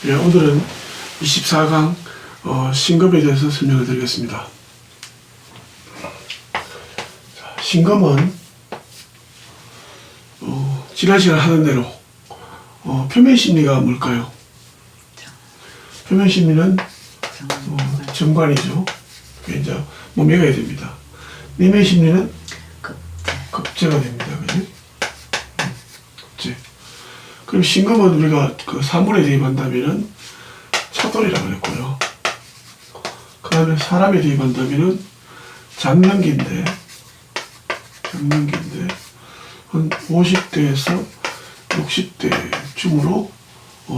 예, 오늘은 24강 신검에 대해서 설명을 드리겠습니다. 자, 신검은 지난 시간에 하던 대로 표면심리가 뭘까요? 표면심리는 정관이죠. 그게 이제 몸매가야 됩니다. 내면심리는 급제가 됩니다. 그지? 급제. 그럼 신검은 우리가 그 사물에 대입한다면은 차돌이라고 그랬고요. 그 다음에 사람에 대입한다면은 장년기인데 한 50대에서 60대쯤으로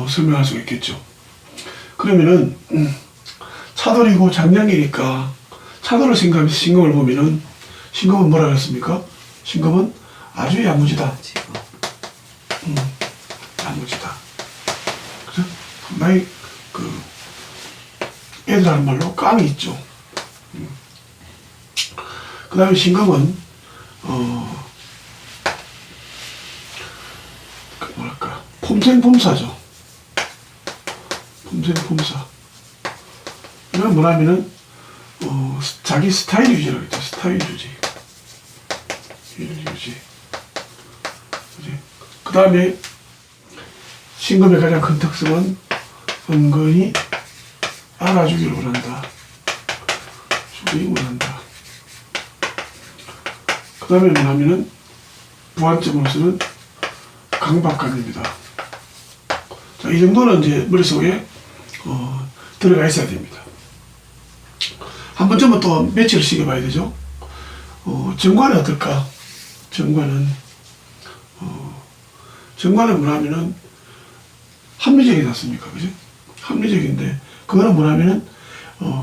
설명할 수가 있겠죠. 그러면은 차돌이고 장년기니까 차돌을 생각하면서 신검을 보면은 신검은 뭐라 그랬습니까? 신검은 아주 야무지다. 야무지다. 그죠? 상당히 애들 하는 말로 깡이 있죠. 그 다음에 신검은 뭐랄까 폼생폼사죠. 폼생폼사. 이건 뭐냐면은 자기 스타일 유지라고 했죠. 스타일 유지. 그 다음에 신검의 가장 큰 특성은 은근히 알아주기를 원한다. 그 다음에 뭐냐면은 부안점으로서는 강박관입니다. 자, 이 정도는 이제 머릿속에 들어가 있어야 됩니다. 한 번쯤은 또 매치를 시켜봐야 되죠. 정관은 어떨까? 정관은 뭐냐면은 합리적이지 않습니까? 그죠? 합리적인데, 그거는 뭐냐면은,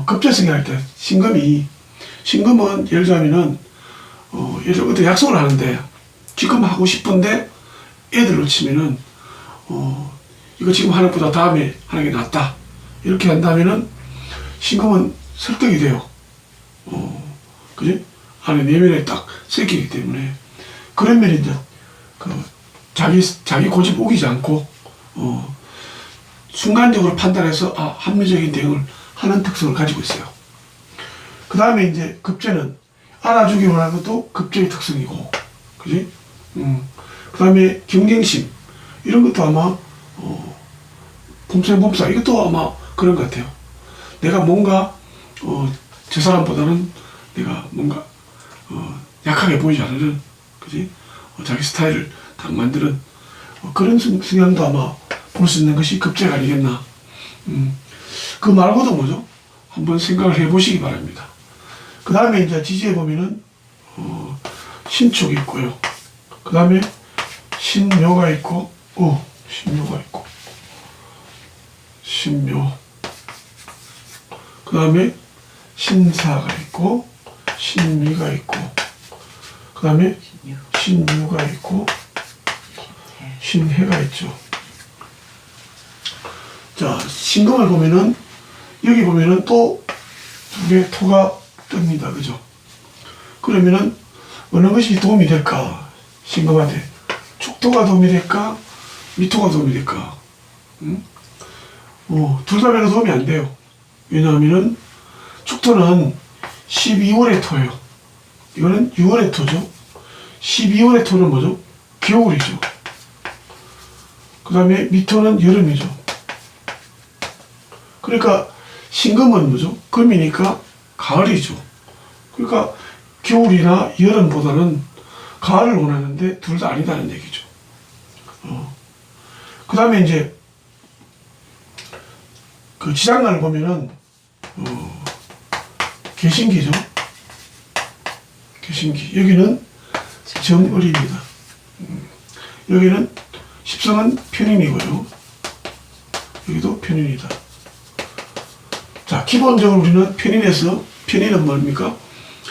급제성이 할 때, 신검은 예를 들자면은, 예를 들어 어떤 약속을 하는데, 지금 하고 싶은데, 애들 놓치면은, 이거 지금 하는 것보다 다음에 하는 게 낫다. 이렇게 한다면은, 신검은 설득이 돼요. 그지? 안에 내면에 딱 새기기 때문에. 그러면 이제, 자기 고집 우기지 않고, 순간적으로 판단해서, 합리적인 대응을 하는 특성을 가지고 있어요. 그 다음에 이제 급제는 알아주기 원하는 것도 급제의 특성이고, 그지? 그 다음에 경쟁심, 이런 것도 아마, 폼생폼사, 이것도 아마 그런 것 같아요. 내가 뭔가, 저 사람보다는 내가 뭔가, 약하게 보이지 않으는, 그지? 자기 스타일을 딱 만드는, 그런 성향도 아마 볼 수 있는 것이 급제가 아니겠나. 그 말고도 뭐죠? 한번 생각을 해보시기 바랍니다. 그 다음에 이제 지지에 보면은, 신축이 있고요. 그 다음에 신묘가 있고, 신묘. 그 다음에 신사가 있고, 신미가 있고, 그 다음에 신유가 있고, 신해가 있죠. 자, 신검을 보면은, 여기 보면은 또 두 개의 토가 뜹니다. 그죠? 그러면은, 어느 것이 도움이 될까? 신검한테. 축토가 도움이 될까? 미토가 도움이 될까? 둘 다 별로 도움이 안 돼요. 왜냐하면은, 축토는 12월의 토예요. 이거는 6월의 토죠. 12월의 토는 뭐죠? 겨울이죠. 그 다음에 미토는 여름이죠. 그러니까 신금은 뭐죠? 금이니까 가을이죠. 그러니까 겨울이나 여름보다는 가을을 원하는데 둘 다 아니다는 얘기죠. 그 다음에 이제 그 지장간을 보면은 개신기죠. 개신기. 여기는 정을입니다. 여기는 십성은 편인이고요. 여기도 편인이다. 자, 기본적으로 우리는 편인은 뭡니까?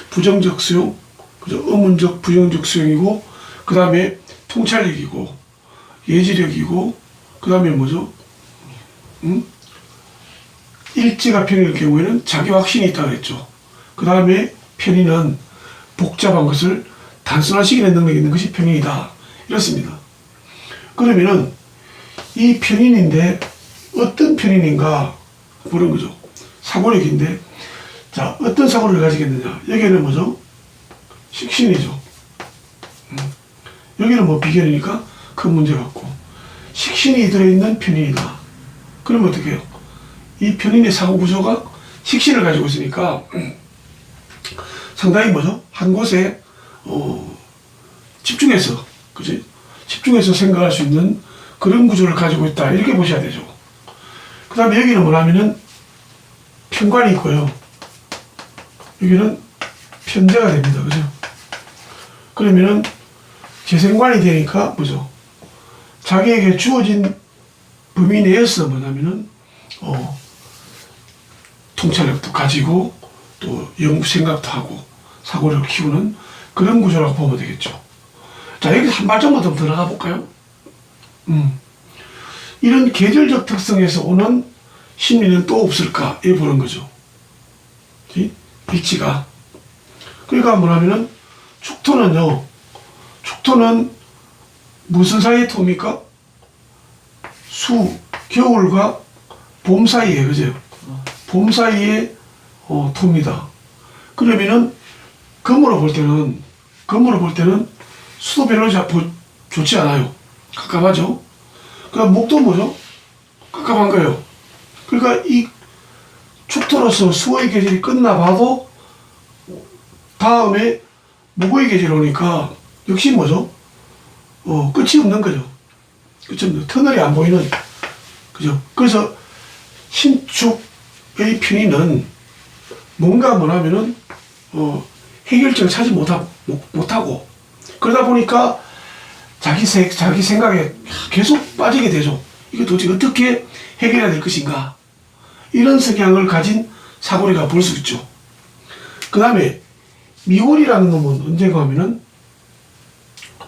부정적 수용, 그죠? 의문적, 부정적 수용이고, 그 다음에 통찰력이고, 예지력이고, 그 다음에 뭐죠? 일지가 편인일 경우에는 자기 확신이 있다고 했죠. 그 다음에 편인은 복잡한 것을 단순화시키는 능력이 있는 것이 편인이다. 이렇습니다. 그러면은 이 편인인데 어떤 편인인가 보는 거죠. 사고력인데, 자, 어떤 사고를 가지겠느냐. 여기는 뭐죠? 식신이죠. 여기는 뭐 비견이니까 큰 문제가 없고, 식신이 들어있는 편인이다. 그러면 어떻게 해요? 이 편인의 사고 구조가 식신을 가지고 있으니까 상당히 뭐죠? 한 곳에 집중해서, 그지? 집중해서 생각할 수 있는 그런 구조를 가지고 있다. 이렇게 보셔야 되죠. 그 다음에 여기는 뭐냐면은 편관이 있고요. 여기는 편제가 됩니다. 그죠? 그러면은 재생관이 되니까 뭐죠? 자기에게 주어진 범위 내에서 뭐냐면은 통찰력도 가지고 또 연구 생각도 하고 사고력을 키우는 그런 구조라고 보면 되겠죠. 자, 여기서 한 발짝만 더 들어가 볼까요? 이런 계절적 특성에서 오는 심리는 또 없을까? 이 보는 거죠. 일치가. 그러니까 뭐냐면은 축토는요. 축토는 무슨 사이의 토입니까? 겨울과 봄 사이에, 그죠? 봄 사이에 토입니다. 그러면은 금으로 볼 때는 수도 별로 좋지 않아요. 깝깝하죠? 그러니까 목도 뭐죠? 깝깝한 거예요. 그러니까 이 축토로서 수의 계절이 끝나봐도 다음에 목의 계절이 오니까 역시 뭐죠? 끝이 없는 거죠. 끝이 없는, 터널이 안 보이는, 그죠? 그래서 신축의 편의는 뭔가 뭐냐면은, 해결책을 찾지 못하고, 그러다 보니까 자기 생각에 계속 빠지게 되죠. 이게 도대체 어떻게 해결해야 될 것인가. 이런 성향을 가진 사고리가 볼 수 있죠. 그 다음에 미월이라는 놈은 언젠가 하면은,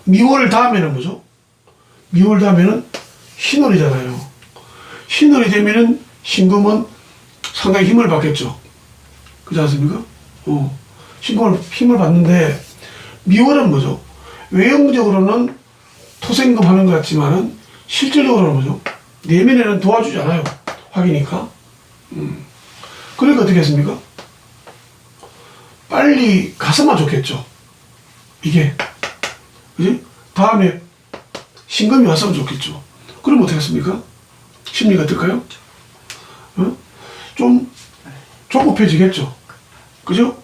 미월 다음에는 뭐죠? 미월 다음에는 신월이잖아요. 신월이 되면은 신금은 상당히 힘을 받겠죠. 그렇지 않습니까? 힘을 받는데, 미월은 뭐죠? 외형적으로는 토생금 하는 것 같지만은, 실질적으로는 뭐죠? 내면에는 도와주지 않아요. 화기니까. 그러니까 어떻게 했습니까? 빨리 갔으면 좋겠죠. 이게. 그지? 다음에 신금이 왔으면 좋겠죠. 그럼 어떻게 했습니까? 심리가 어떨까요? 좀 조급해지겠죠. 그죠?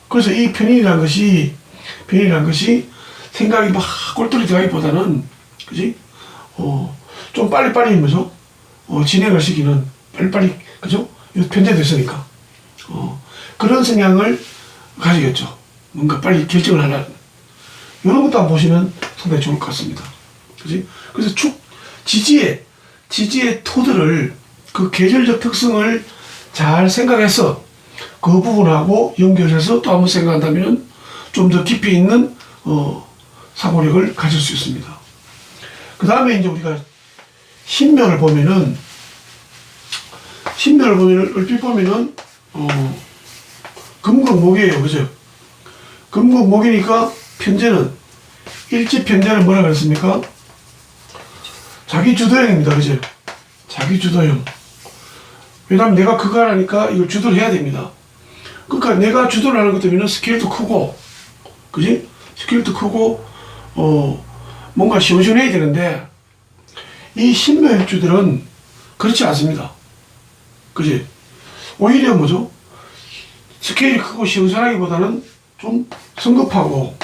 그래서 이 편인이라는 것이 생각이 막 꼴똘히 들어가기보다는, 그지? 좀 빨리빨리 뭐죠? 진행을 시키는, 빨리빨리, 그죠? 편제됐으니까. 그런 성향을 가지겠죠. 뭔가 빨리 결정을 하려는. 이런 것도 한번 보시면 상당히 좋을 것 같습니다. 그지? 그래서 지지의 토들을, 그 계절적 특성을 잘 생각해서 그 부분하고 연결해서 또 한번 생각한다면 좀 더 깊이 있는, 사고력을 가질 수 있습니다. 그 다음에 이제 우리가 신묘를 보면은, 얼핏 보면은, 금극목이에요. 그죠? 금극목이니까 편제는, 일지 편제는 뭐라 그랬습니까? 자기 주도형입니다. 그죠? 자기 주도형. 왜냐면 내가 그거 하라니까 이걸 주도를 해야 됩니다. 그러니까 내가 주도를 하는 것 때문에 스케일도 크고, 그지? 스케일도 크고, 뭔가 시원시원해야 되는데, 이 신묘일주들은 그렇지 않습니다. 그지? 오히려 뭐죠? 스케일이 크고 시원시원하기보다는 좀 성급하고,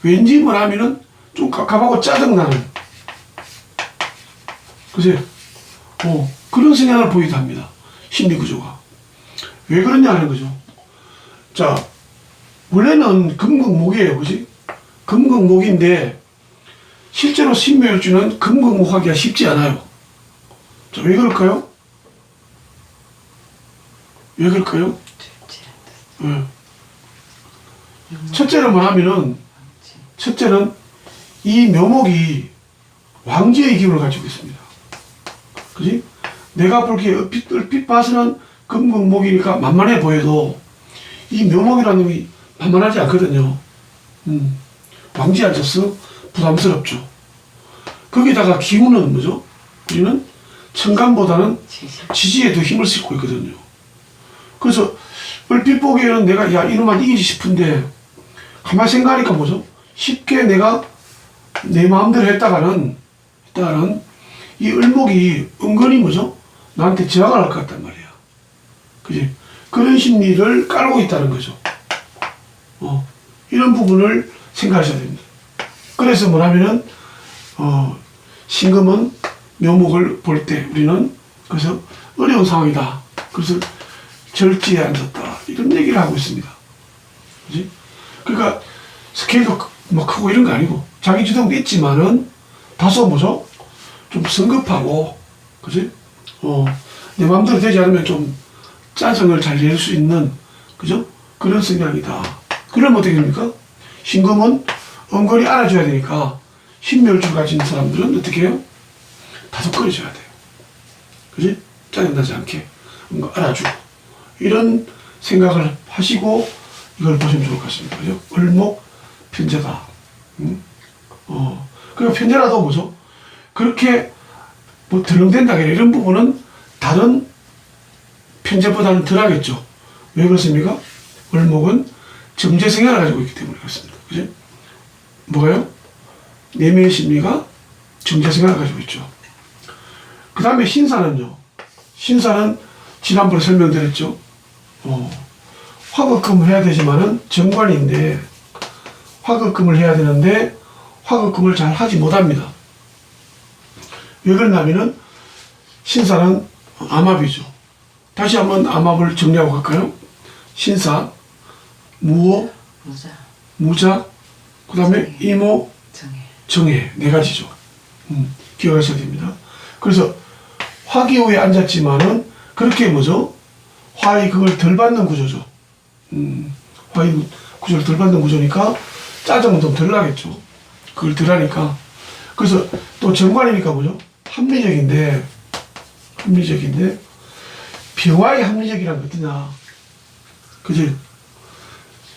왠지 뭐라면은 좀 갑갑하고 짜증나는, 그지? 그런 성향을 보이기도 합니다. 심리구조가. 왜 그러냐 하는 거죠. 자, 원래는 금극목이에요. 그지? 금극목인데, 실제로 신묘일주는 금극목하기가 쉽지 않아요. 자, 왜 그럴까요? 왜 그럴까요? 첫째는 뭐냐면은, 이 묘목이 왕지의 기운을 가지고 있습니다. 그지? 내가 보기에 얼핏 봐서는 금극목이니까 만만해 보여도 이 묘목이라는 놈이 만만하지 않거든요. 왕지 앉아서 부담스럽죠. 거기다가 기운은 뭐죠? 우리는 천간보다는 지지에 더 힘을 싣고 있거든요. 그래서 얼핏 보기에는 내가 야 이놈만 이기지 싶은데 가만히 생각하니까 뭐죠? 쉽게 내가 내 마음대로 했다가는 이 을목이 은근히 뭐죠? 나한테 제약을 할 것 같단 말이야. 그지? 그런 심리를 깔고 있다는 거죠. 이런 부분을 생각하셔야 됩니다. 그래서 뭐냐면은 신금은 묘목을 볼 때 우리는 그래서 어려운 상황이다. 그래서 절지에 앉았다. 이런 얘기를 하고 있습니다. 그지? 그러니까 스케일도 뭐 크고 이런 거 아니고 자기 주동도 있지만은 다소 뭐죠? 좀 성급하고 그지? 내 마음대로 되지 않으면 좀 짜증을 잘 낼 수 있는 그죠? 그런 성향이다. 그러면 어떻게 됩니까? 신금은 은근히 알아줘야 되니까 신묘일주를 가진 사람들은 어떻게 해요? 다독거려줘야 돼요. 그지? 짜증나지 않게 알아주고 이런 생각을 하시고 이걸 보시면 좋을 것 같습니다. 그죠? 을목 편제다. 그리고 편제라도 뭐죠? 그렇게 뭐 덜렁댄다 이런 부분은 다른 편제보다는 덜 하겠죠. 왜 그렇습니까? 을목은 정제 성향을 가지고 있기 때문에 그렇습니다. 그죠? 뭐가요? 내면의 심리가 정제 성향을 가지고 있죠. 그 다음에 신사는요. 신사는 지난번에 설명드렸죠. 화극금을 해야 되지만은 정관인데 화극금을 해야 되는데 화극금을 잘 하지 못합니다. 왜 그러냐면은 신사는 암합이죠. 다시 한번 암합을 정리하고 갈까요? 신사, 무호, 무자, 그 다음에 이모, 정해 네 가지죠. 기억하셔야 됩니다. 그래서 화기호에 앉았지만은 그렇게 뭐죠? 화의 그걸 덜 받는 구조죠. 화의 구조를 덜 받는 구조니까 짜증은 좀 덜 나겠죠. 그걸 덜 하니까. 그래서 또 정관이니까 뭐죠? 합리적인데 병화의 합리적이란 게 어떠냐. 그지?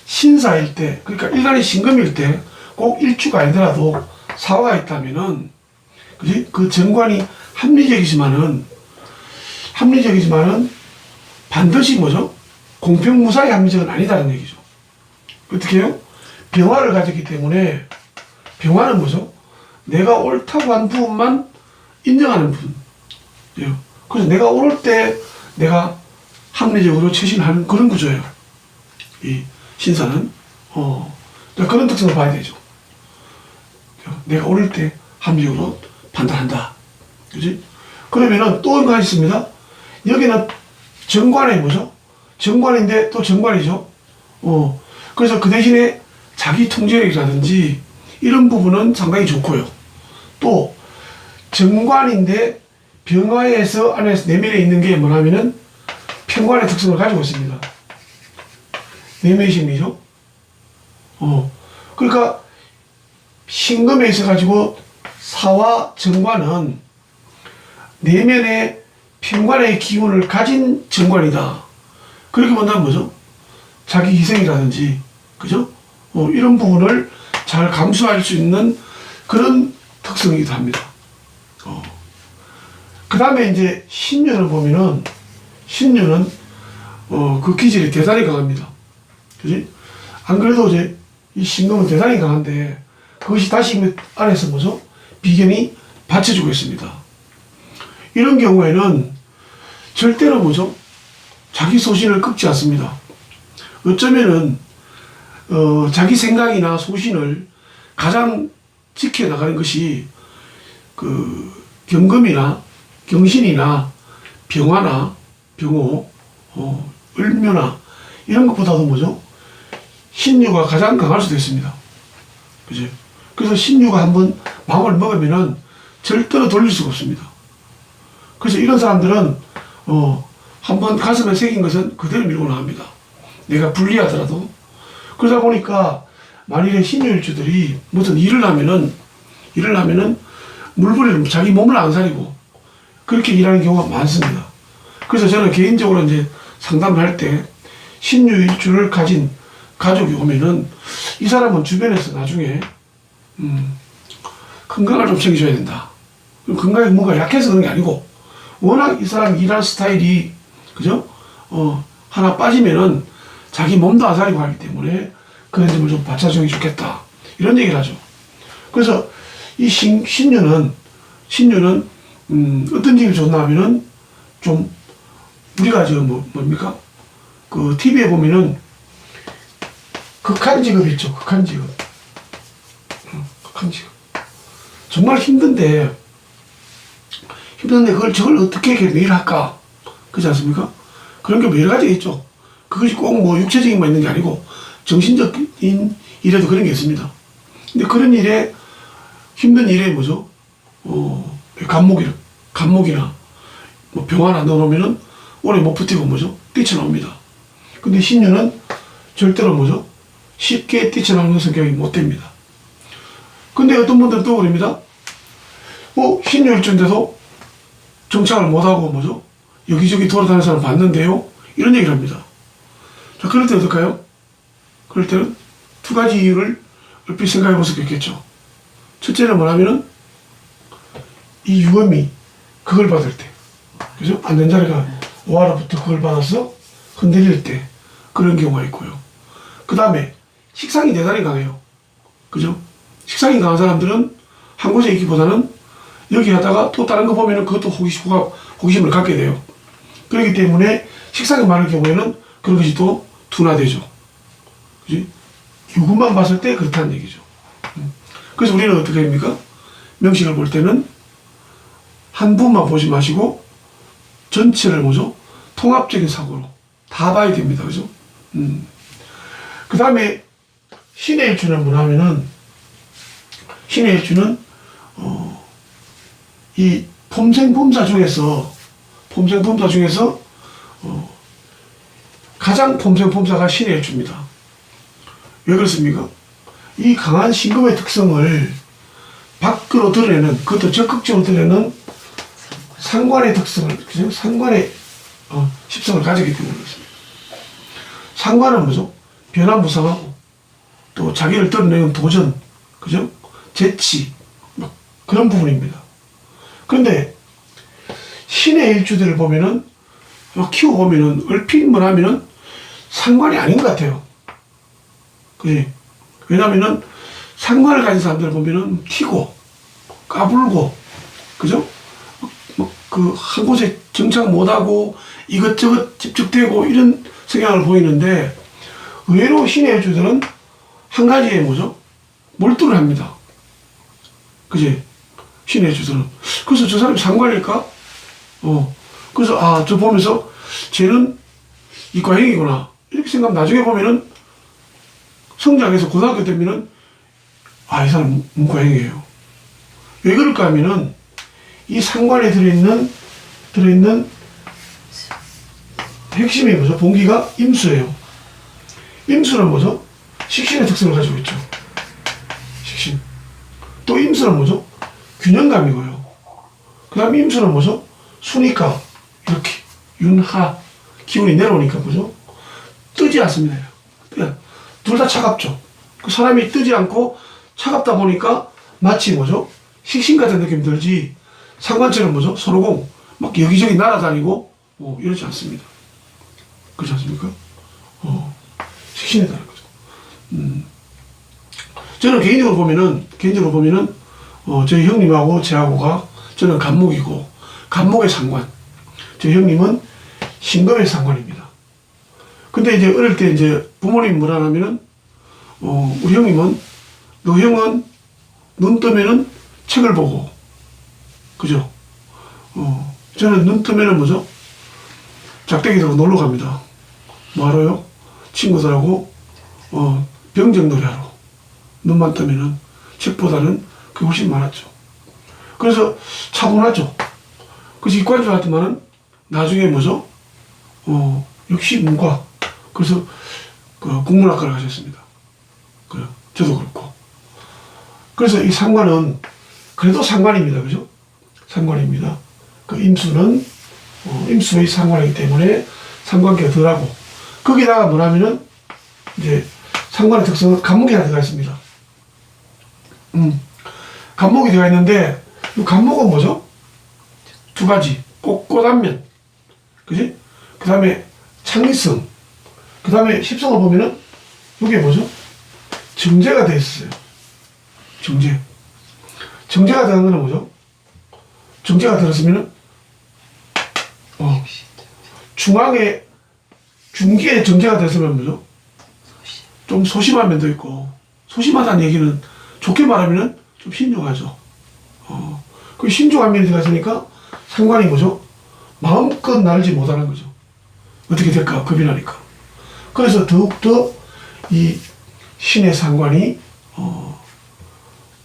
신사일 때, 그러니까 일간이 신금일 때 꼭 일주가 아니더라도 사화가 있다면은, 그지? 그 정관이 합리적이지만은 반드시 뭐죠? 공평무사의 합리적은 아니다는 얘기죠. 어떻게 해요? 병화를 가졌기 때문에 병화는 뭐죠? 내가 옳다고 한 부분만 인정하는 부분이에요. 그래서 내가 옳을 때 내가 합리적으로 최신하는 그런 구조예요. 이 신사는 그런 특성을 봐야 되죠. 내가 옳을 때 합리적으로 판단한다. 그지? 그러면은 또一가 있습니다. 여기는 정관이 뭐죠? 정관인데 또 정관이죠. 그래서 그 대신에 자기 통제력이라든지 이런 부분은 상당히 좋고요. 또 정관인데 병화에서 안에서 내면에 있는 게 뭐냐면은 편관의 특성을 가지고 있습니다. 내면의 심리죠. 그러니까 신금에 있어 가지고 사와 정관은 내면의 편관의 기운을 가진 정관이다. 그렇게 본다면 뭐죠? 자기 희생이라든지, 그죠? 이런 부분을 잘 감수할 수 있는 그런 특성이기도 합니다. 그 다음에 이제 신유를 보면은, 신유는, 그 기질이 대단히 강합니다. 그지? 안 그래도 이제 이 신금은 대단히 강한데, 그것이 다시 안에서 뭐죠? 비견이 받쳐주고 있습니다. 이런 경우에는 절대로 뭐죠? 자기 소신을 꺾지 않습니다. 어쩌면은, 자기 생각이나 소신을 가장 지켜나가는 것이 그 경금이나 경신이나 병화나 병호, 을묘나 이런 것보다도 뭐죠? 신유가 가장 강할 수도 있습니다. 그죠? 그래서 신유가 한번 마음을 먹으면은 절대로 돌릴 수가 없습니다. 그래서 이런 사람들은 한번 가슴에 새긴 것은 그대로 밀고 나갑니다. 내가 불리하더라도. 그러다 보니까 만일에 신유일주들이 무슨 일을 하면은 물부리를 자기 몸을 안 사리고 그렇게 일하는 경우가 많습니다. 그래서 저는 개인적으로 이제 상담을 할 때 신유일주를 가진 가족이 오면은 이 사람은 주변에서 나중에 건강을 좀 챙겨줘야 된다. 그럼 건강이 뭔가 약해서 그런 게 아니고, 워낙 이 사람 일하는 스타일이, 그죠? 하나 빠지면은 자기 몸도 아사리고 하기 때문에 그런 점을 좀 받쳐주는 게 좋겠다. 이런 얘기를 하죠. 그래서 이 신유는, 어떤 점이 좋나 하면은 좀, 우리가 뭡니까? 그 TV에 보면은 극한 직업 있죠. 극한 직업. 극한 직업. 정말 힘든데 저걸 어떻게 이렇게 매일 할까? 그렇지 않습니까? 그런 게 여러 가지가 있죠. 그것이 꼭 뭐 육체적인 만 있는 게 아니고 정신적인 일에도 그런 게 있습니다. 근데 그런 일에, 힘든 일에 뭐죠? 감목이나 뭐 병 하나 넣어놓으면은 오래 못 버티고 뭐죠? 뛰쳐나옵니다. 근데 신유는 절대로 뭐죠? 쉽게 뛰쳐나오는 성격이 못 됩니다. 근데 어떤 분들은 또 그럽니다. 신유일주인데도 정착을 못하고 뭐죠? 여기저기 돌아다니는 사람 봤는데요? 이런 얘기를 합니다. 자, 그럴 때 어떨까요? 그럴 때는 두 가지 이유를 얼핏 생각해 볼 수 있겠죠. 첫째는 뭐냐면은 이 유언이 그걸 받을 때, 그죠? 안전자리가 오하로부터 그걸 받아서 흔들릴 때 그런 경우가 있고요. 그 다음에 식상이 대단히 강해요. 그죠? 식상이 강한 사람들은 한 곳에 있기보다는 여기 하다가 또 다른 거 보면은 그것도 호기심을 갖게 돼요. 그렇기 때문에 식상이 많을 경우에는 그런 것이 또 둔화되죠. 그지? 유구만 봤을 때 그렇다는 얘기죠. 그래서 우리는 어떻게 합니까? 명식을 볼 때는 한 부분만 보지 마시고 전체를 뭐죠? 통합적인 사고로 다 봐야 됩니다. 그죠? 그 다음에 신의 일주는 뭐냐면은, 신의 일주는 이 폼생폼사 중에서 가장 폼생폼사가 신의 일주입니다. 왜 그렇습니까? 이 강한 신금의 특성을 밖으로 드러내는, 그것도 적극적으로 드러내는 상관의 특성을, 그죠? 상관의 십성을 가지기 때문에 그렇습니다. 상관은 뭐죠? 변화무쌍하고 또 자기를 드러내는 도전, 그죠? 재치, 뭐 그런 부분입니다. 그런데 신의 일주들을 보면은, 키워보면은, 얼핏 하면은 상관이 아닌 것 같아요. 그지? 왜냐면은 상관을 가진 사람들을 보면은 튀고, 까불고, 그죠? 한 곳에 정착 못하고 이것저것 집중되고 이런 성향을 보이는데, 의외로 신의 일주들은 한 가지에 뭐죠? 몰두를 합니다. 그지? 신의 일주들은. 그래서 저 사람이 상관일까? 그래서, 저 보면서 쟤는 이과형이구나. 이렇게 생각하면 나중에 보면은 성장해서 고등학교 되면은, 이 사람 문과형이에요. 왜 그럴까 하면은 이 상관에 들어있는 핵심이 뭐죠? 본기가 임수예요. 임수는 뭐죠? 식신의 특성을 가지고 있죠. 식신. 또 임수는 뭐죠? 균형감이고요. 그 다음에 임수는 뭐죠? 순이가 이렇게 윤하 기운이 내려오니까 뭐죠? 뜨지 않습니다. 둘 다 차갑죠. 그 사람이 뜨지 않고 차갑다 보니까 마치 뭐죠? 식신 같은 느낌이 들지, 상관처럼 뭐죠? 손오공 막 여기저기 날아다니고 이러지 않습니다. 그렇지 않습니까? 식신에 따른 거죠. 저는 개인적으로 보면은 저희 형님하고 저하고가, 저는 간목이고 간목의 상관, 저희 형님은 신금의 상관입니다. 근데 이제 어릴 때 이제 부모님이 뭐라 하면은, 우리 형님은, 너 형은 눈 뜨면은 책을 보고, 그죠? 저는 눈 뜨면은 뭐죠? 작대기 들고 놀러 갑니다. 뭐 하러요? 친구들하고, 병정놀이 하러. 눈만 뜨면은 책보다는 그게 훨씬 많았죠. 그래서 차분하죠. 그래서 이과인 줄 알았더만은 나중에 뭐죠? 역시 문과. 그래서 국문학과를 가셨습니다. 그래요. 저도 그렇고. 그래서 이 상관은 그래도 상관입니다. 그죠? 상관입니다. 그 임수는 임수의 상관이기 때문에 상관계가 덜하고, 거기다가 뭐냐면은 이제 상관의 특성은 간목이 하나 들어가 있습니다. 간목이 되어 있는데, 이 간목은 뭐죠? 두 가지. 꽃꽃안면. 그지? 그 다음에 창의성. 그 다음에 십성을 보면은, 이게 뭐죠? 정제가 되어 있어요. 정제. 정제가 되는 거는 뭐죠? 정제가 들었으면은, 중앙에, 중기에 정제가 됐으면 뭐죠? 좀 소심한 면도 있고, 소심하다는 얘기는 좋게 말하면은 좀 신중하죠. 그 신중한 면이 들어갔으니까 상관이 뭐죠? 마음껏 날지 못하는 거죠. 어떻게 될까? 겁이 나니까. 그래서 더욱더 이 신의 상관이,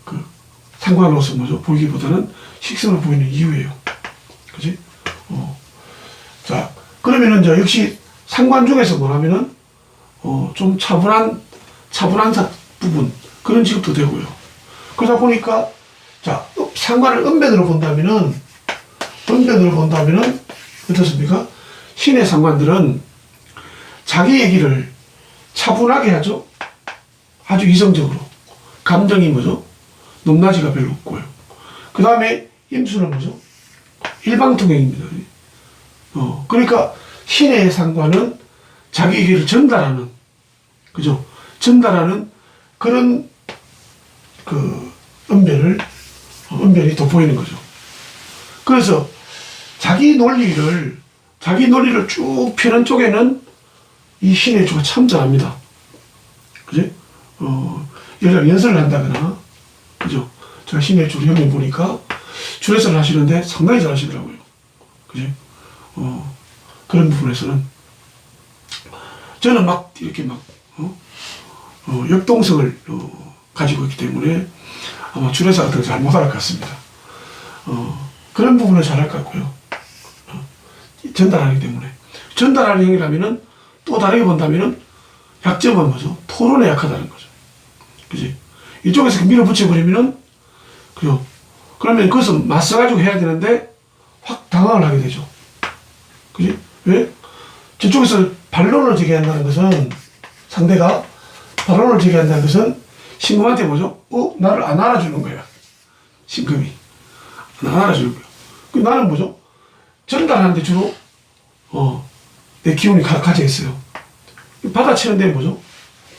그 상관으로서 뭐죠? 보이기보다는 식성을 보이는 이유예요. 그지? 자, 그러면은 저 역시 상관 중에서 뭐냐면은, 좀 차분한 부분, 그런 직업도 되고요. 그러다 보니까, 자, 상관을 은변으로 본다면은, 어떻습니까? 신의 상관들은 자기 얘기를 차분하게 하죠. 아주 이성적으로. 감정이 뭐죠? 높낮이가 별로 없고요. 그 다음에 임수는 뭐죠? 일방통행입니다. 그러니까 신의 상관은 자기 얘기를 전달하는, 그죠? 전달하는 그런 그 은변이 돋보이는 거죠. 그래서 자기 논리를 쭉 펴는 쪽에는 이 신의 주가 참 잘합니다. 그지? 예를 연설을 한다거나, 그죠? 제가 신의 주 형님 보니까 주례설을 하시는데 상당히 잘 하시더라고요. 그지? 그런 부분에서는 저는 막 이렇게 막 역동성을 가지고 있기 때문에 아마 주례사 같은 거 잘 못할 것 같습니다. 그런 부분을 잘할 것 같고요. 전달하기 때문에. 전달하는 형이라면은 또 다르게 본다면은 약점은 뭐죠? 토론에 약하다는 거죠. 그지? 이쪽에서 밀어붙여버리면은, 그죠? 그러면 그것을 맞서가지고 해야 되는데 확 당황을 하게 되죠. 그지? 왜? 저쪽에서 반론을 제기한다는 것은, 상대가 반론을 제기한다는 것은 신금한테 뭐죠? 나를 안 알아주는 거야. 신금이. 안 알아주는 거야. 나는 뭐죠? 전달하는데 주로, 내 기운이 가져 있어요. 받아치는데 뭐죠?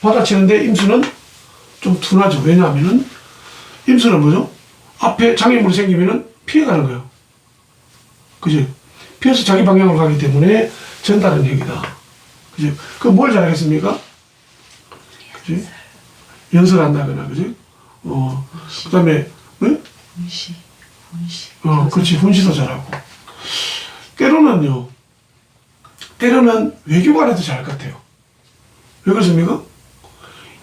받아치는데 임수는 좀 둔하죠. 왜냐하면은, 임수는 뭐죠? 앞에 장애물이 생기면은 피해가는 거예요. 그죠? 피해서 자기 방향으로 가기 때문에 전달은 핵이다. 그죠? 그 뭘 잘하겠습니까? 그지? 연설한다거나, 그지? 그 다음에, 응? 훈시. 그렇지. 훈시도 잘하고. 때로는 외교관에도 잘할 것 같아요. 왜 그렇습니까?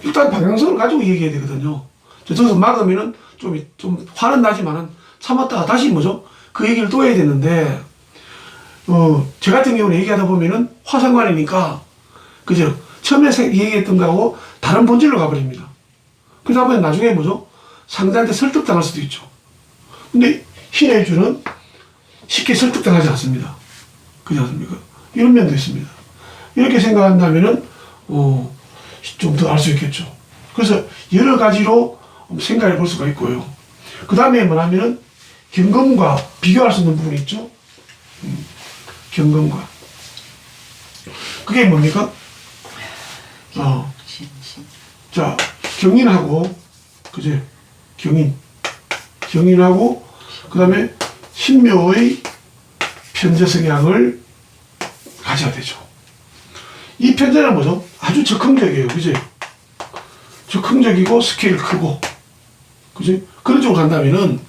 일단 방향성을 가지고 얘기해야 되거든요. 저기서 막으면은 좀 화는 나지만은 참았다가 다시 뭐죠? 그 얘기를 또 해야 되는데, 저 같은 경우는 얘기하다 보면은 화상관이니까, 그죠? 처음에 얘기했던 거하고 다른 본질로 가버립니다. 그러다 보면 나중에 뭐죠? 상대한테 설득당할 수도 있죠. 근데 신의 주는 쉽게 설득당하지 않습니다. 그렇지 않습니까? 이런 면도 있습니다. 이렇게 생각한다면은, 좀 더 알 수 있겠죠. 그래서 여러 가지로 생각해 볼 수가 있고요. 그 다음에 뭐냐면은 경금과 비교할 수 있는 부분이 있죠. 경금과. 그게 뭡니까? 자, 경인하고, 그제? 경인하고, 그 다음에 신묘의 편재 성향을 가져야 되죠. 이 편재는 뭐죠? 아주 적극적이에요. 그지? 적극적이고 스케일 크고. 그지? 그런 쪽으로 간다면은,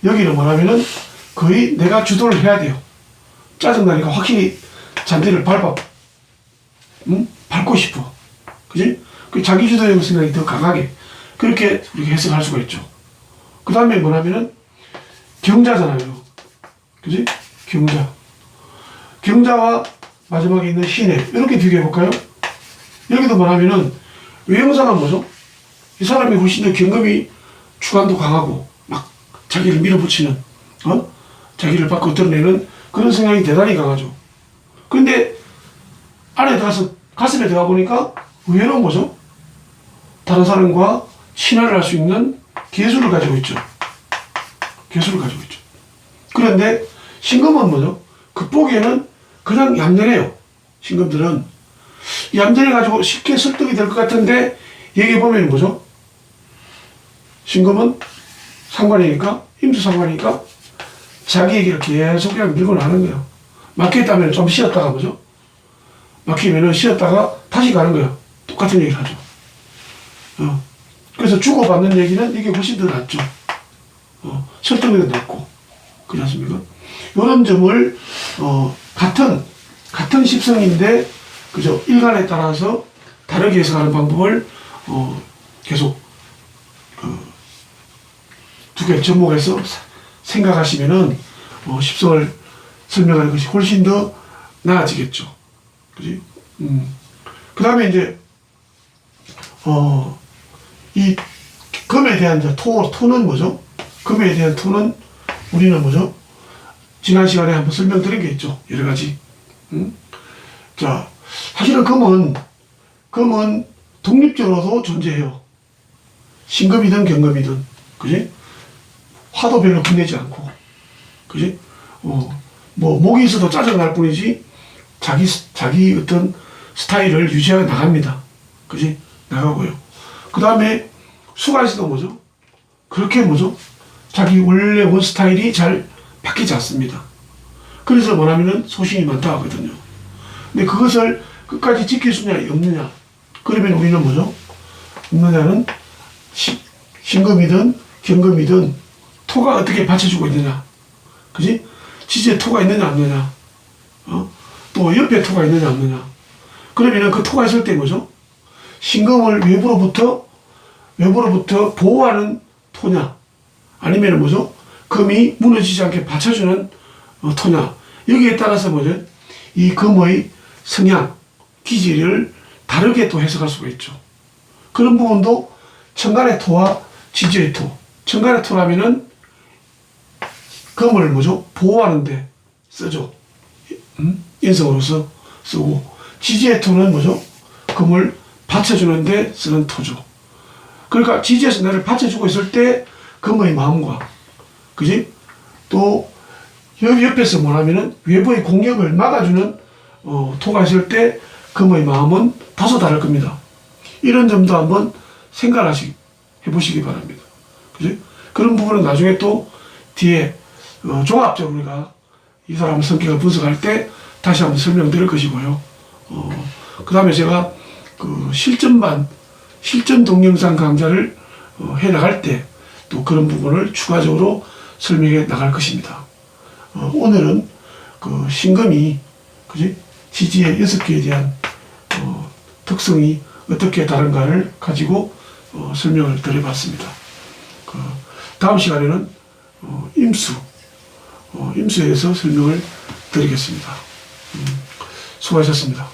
여기는 뭐냐면은 거의 내가 주도를 해야 돼요. 짜증나니까 확실히 잔디를 밟고 싶어. 그지? 그 자기 주도적 생각이 더 강하게. 그렇게 우리가 해석할 수가 있죠. 그 다음에 뭐냐면은 경자잖아요. 그지? 경자와 마지막에 있는 신의. 이렇게 비교해 볼까요? 여기도 뭐냐면은 외형상은 뭐죠? 이 사람이 훨씬 더 경금이 주관도 강하고 막 자기를 밀어붙이는, 자기를 밖으로 드러내는 그런 성향이 대단히 강하죠. 근데 안에 들어가서 가슴에 들어가 보니까 의외로 뭐죠? 다른 사람과 친화를 할 수 있는 기술을 가지고 있죠. 개수를 가지고 있죠. 그런데 신금은 뭐죠? 겉보기에는 그냥 얌전해요. 신금들은 얌전해가지고 쉽게 설득이 될 것 같은데 얘기해 보면 뭐죠? 신금은 상관이니까, 임수 상관이니까 자기 얘기를 계속 그냥 밀고 나는 거예요. 막혔다면 좀 쉬었다가 뭐죠? 막히면은 쉬었다가 다시 가는 거예요. 똑같은 얘기를 하죠. 그래서 주고받는 얘기는 이게 훨씬 더 낫죠. 설득력이 높고. 그렇지 않습니까? 이런 점을, 같은 십성인데, 그죠? 일간에 따라서 다르게 해석하는 방법을, 계속, 두 개 접목해서 생각하시면은, 십성을 설명하는 것이 훨씬 더 나아지겠죠. 그지? 그 다음에 이제, 이 금에 대한 토는 뭐죠? 금에 대한 토는 우리는 뭐죠? 지난 시간에 한번 설명드린 게 있죠. 여러 가지. 자, 사실은 금은 독립적으로도 존재해요. 신금이든 경금이든. 그지? 화도별로 끝내지 않고. 그지? 뭐, 목이 있어도 짜증날 뿐이지, 자기 어떤 스타일을 유지해 나갑니다. 그지? 나가고요. 그 다음에 수가 있어도 뭐죠? 그렇게 뭐죠? 자기 원래 원 스타일이 잘 바뀌지 않습니다. 그래서 뭐냐면은 소신이 많다 하거든요. 근데 그것을 끝까지 지킬 수냐, 없느냐. 그러면 우리는 뭐죠? 없느냐는 신금이든 경금이든 토가 어떻게 받쳐주고 있느냐. 그지? 지지에 토가 있느냐, 없느냐. 또 옆에 토가 있느냐, 없느냐. 그러면은 그 토가 있을 때 뭐죠? 신금을 외부로부터 보호하는 토냐, 아니면 뭐죠? 금이 무너지지 않게 받쳐주는 토냐. 여기에 따라서 뭐죠? 이 금의 성향, 기질을 다르게 또 해석할 수가 있죠. 그런 부분도 천간의 토와 지지의 토. 천간의 토라면은 금을 뭐죠? 보호하는데 쓰죠. 인성으로서 쓰고, 지지의 토는 뭐죠? 금을 받쳐주는데 쓰는 토죠. 그러니까 지지에서 나를 받쳐주고 있을 때 금의 마음과, 그지? 또 옆에서 뭐냐면은 외부의 공격을 막아주는 토가 있을 때 금의 마음은 다소 다를 겁니다. 이런 점도 한번 해보시기 바랍니다. 그지? 그런 부분은 나중에 또 뒤에 종합적으로 우리가 이 사람 성격을 분석할 때 다시 한번 설명드릴 것이고요. 그 다음에 제가 그 실전 동영상 강좌를 해 나갈 때 또 그런 부분을 추가적으로 설명해 나갈 것입니다. 오늘은 그 신금이, 그지? 지지의 6개에 대한 특성이 어떻게 다른가를 가지고 설명을 드려봤습니다. 다음 시간에는 임수에 대해서 설명을 드리겠습니다. 수고하셨습니다.